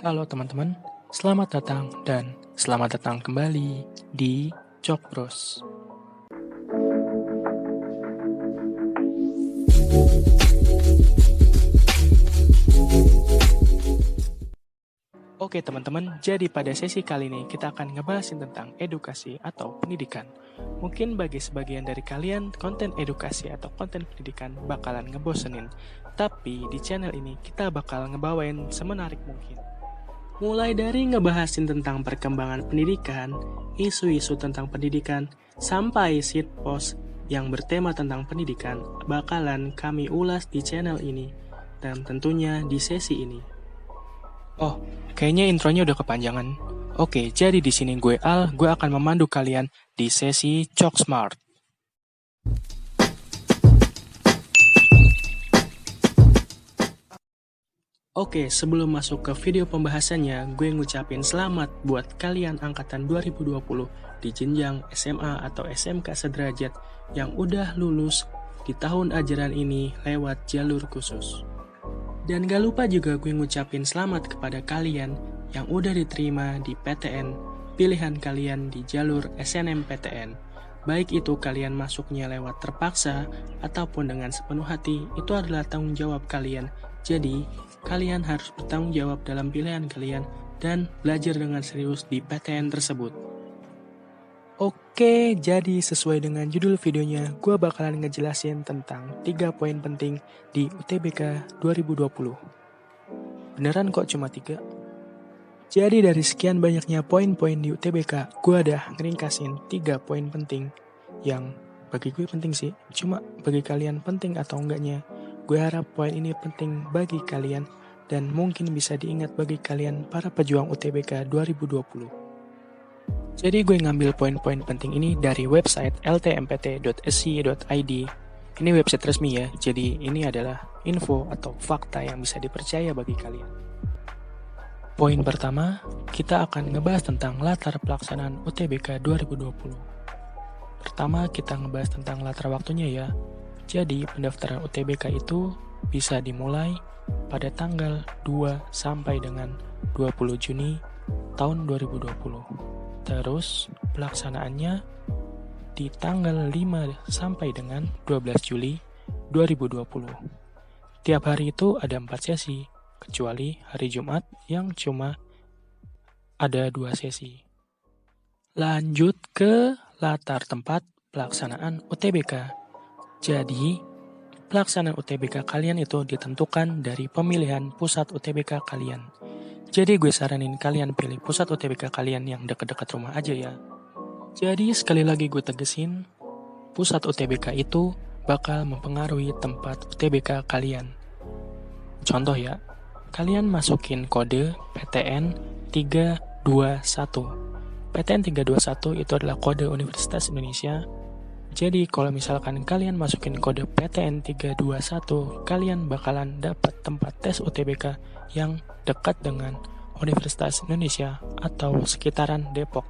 Halo teman-teman, selamat datang dan selamat datang kembali di Cok Bros. Oke teman-teman, jadi pada sesi kali ini kita akan ngebahasin tentang edukasi atau pendidikan. Mungkin bagi sebagian dari kalian, konten edukasi atau konten pendidikan bakalan ngebosenin. Tapi di channel ini kita bakal ngebawain semenarik mungkin. Mulai dari ngebahasin tentang perkembangan pendidikan, isu-isu tentang pendidikan, sampai seed post yang bertema tentang pendidikan bakalan kami ulas di channel ini dan tentunya di sesi ini. Oh, kayaknya intronya udah kepanjangan. Oke, jadi di sini gue Al, gue akan memandu kalian di sesi Cok Smart. Oke, sebelum masuk ke video pembahasannya, gue ngucapin selamat buat kalian angkatan 2020 di jenjang SMA atau SMK sederajat yang udah lulus di tahun ajaran ini lewat jalur khusus. Dan gak lupa juga gue ngucapin selamat kepada kalian yang udah diterima di PTN, pilihan kalian di jalur SNMPTN. Baik itu kalian masuknya lewat terpaksa ataupun dengan sepenuh hati, itu adalah tanggung jawab kalian. Jadi, kalian harus bertanggung jawab dalam pilihan kalian dan belajar dengan serius di PTN tersebut. Oke, jadi sesuai dengan judul videonya, gue bakalan ngejelasin tentang 3 poin penting di UTBK 2020. Beneran kok cuma 3? Jadi dari sekian banyaknya poin-poin di UTBK, gue ada ngeringkasin 3 poin penting yang bagi gue penting sih. Cuma bagi kalian penting atau enggaknya, gue harap poin ini penting bagi kalian dan mungkin bisa diingat bagi kalian para pejuang UTBK 2020. Jadi gue ngambil poin-poin penting ini dari website ltmpt.sc.id. Ini website resmi ya, jadi ini adalah info atau fakta yang bisa dipercaya bagi kalian. Poin pertama, kita akan ngebahas tentang latar pelaksanaan UTBK 2020. Pertama, kita ngebahas tentang latar waktunya ya. Jadi, pendaftaran UTBK itu bisa dimulai pada tanggal 2 sampai dengan 20 Juni tahun 2020. Terus pelaksanaannya di tanggal 5 sampai dengan 12 Juli 2020. Tiap hari itu ada 4 sesi, kecuali hari Jumat yang cuma ada 2 sesi. Lanjut ke latar tempat pelaksanaan UTBK. Jadi, pelaksanaan UTBK kalian itu ditentukan dari pemilihan pusat UTBK kalian. Jadi gue saranin kalian pilih pusat UTBK kalian yang dekat-dekat rumah aja ya. Jadi sekali lagi gue tegesin, pusat UTBK itu bakal mempengaruhi tempat UTBK kalian. Contoh ya, kalian masukin kode PTN 321. PTN 321 itu adalah kode Universitas Indonesia. Jadi kalau misalkan kalian masukin kode PTN 321, kalian bakalan dapat tempat tes UTBK yang dekat dengan Universitas Indonesia atau sekitaran Depok.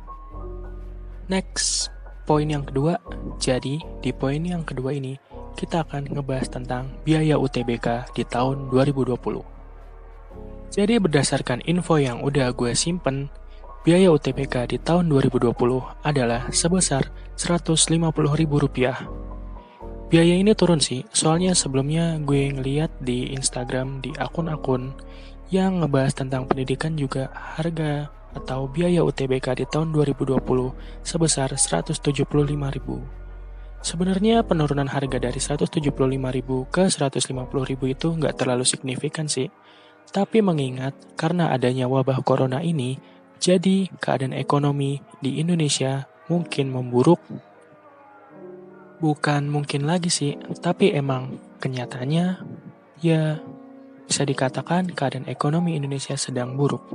Next, poin yang kedua. Jadi di poin yang kedua ini kita akan ngebahas tentang biaya UTBK di tahun 2020. Jadi berdasarkan info yang udah gue simpen, biaya UTBK di tahun 2020 adalah sebesar Rp150.000. Biaya ini turun sih, soalnya sebelumnya gue ngeliat di Instagram di akun-akun yang ngebahas tentang pendidikan juga harga atau biaya UTBK di tahun 2020 sebesar Rp175.000. Sebenarnya penurunan harga dari Rp175.000 ke Rp150.000 itu nggak terlalu signifikan sih. Tapi mengingat karena adanya wabah corona ini, jadi keadaan ekonomi di Indonesia mungkin memburuk. Bukan mungkin lagi sih, tapi emang kenyataannya ya bisa dikatakan keadaan ekonomi Indonesia sedang buruk.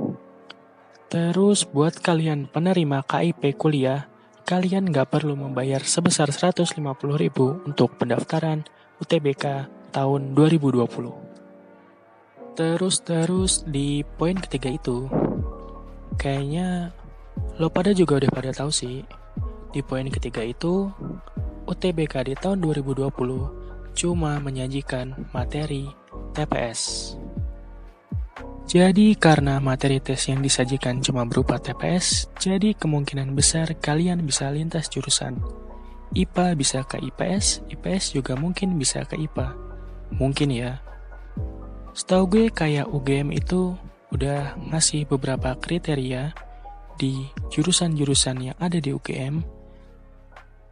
Terus buat kalian penerima KIP kuliah, kalian nggak perlu membayar sebesar Rp150.000 untuk pendaftaran UTBK tahun 2020. Terus di poin ketiga itu, kayaknya lo pada juga udah pada tahu sih. Di poin ketiga itu, UTBK di tahun 2020 cuma menyajikan materi TPS. Jadi karena materi tes yang disajikan cuma berupa TPS, jadi kemungkinan besar kalian bisa lintas jurusan. IPA bisa ke IPS, IPS juga mungkin bisa ke IPA. Mungkin ya. Setahu gue kayak UGM itu udah ngasih beberapa kriteria di jurusan-jurusan yang ada di UGM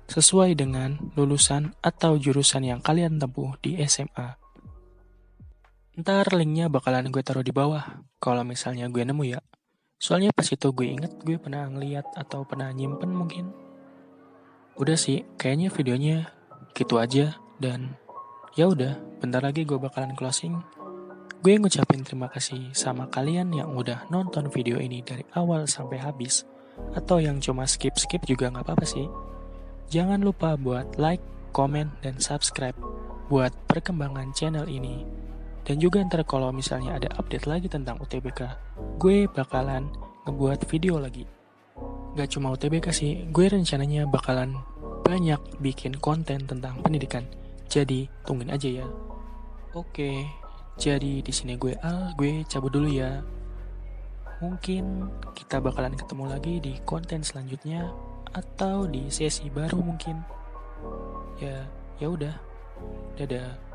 sesuai dengan lulusan atau jurusan yang kalian tempuh di SMA. Ntar linknya bakalan gue taruh di bawah kalau misalnya gue nemu ya. Soalnya pas itu gue inget gue pernah ngeliat atau pernah nyimpen mungkin. Udah sih, kayaknya videonya gitu aja dan ya udah, bentar lagi gue bakalan closing. Gue ngucapin terima kasih sama kalian yang udah nonton video ini dari awal sampai habis. Atau yang cuma skip-skip juga nggak apa-apa sih. Jangan lupa buat like, komen, dan subscribe buat perkembangan channel ini. Dan juga ntar kalau misalnya ada update lagi tentang UTBK, gue bakalan ngebuat video lagi. Gak cuma UTBK sih, gue rencananya bakalan banyak bikin konten tentang pendidikan. Jadi tungguin aja ya. Oke, jadi di sini gue Al, gue cabut dulu ya. Mungkin kita bakalan ketemu lagi di konten selanjutnya atau di sesi baru mungkin. Ya, ya udah. Dadah.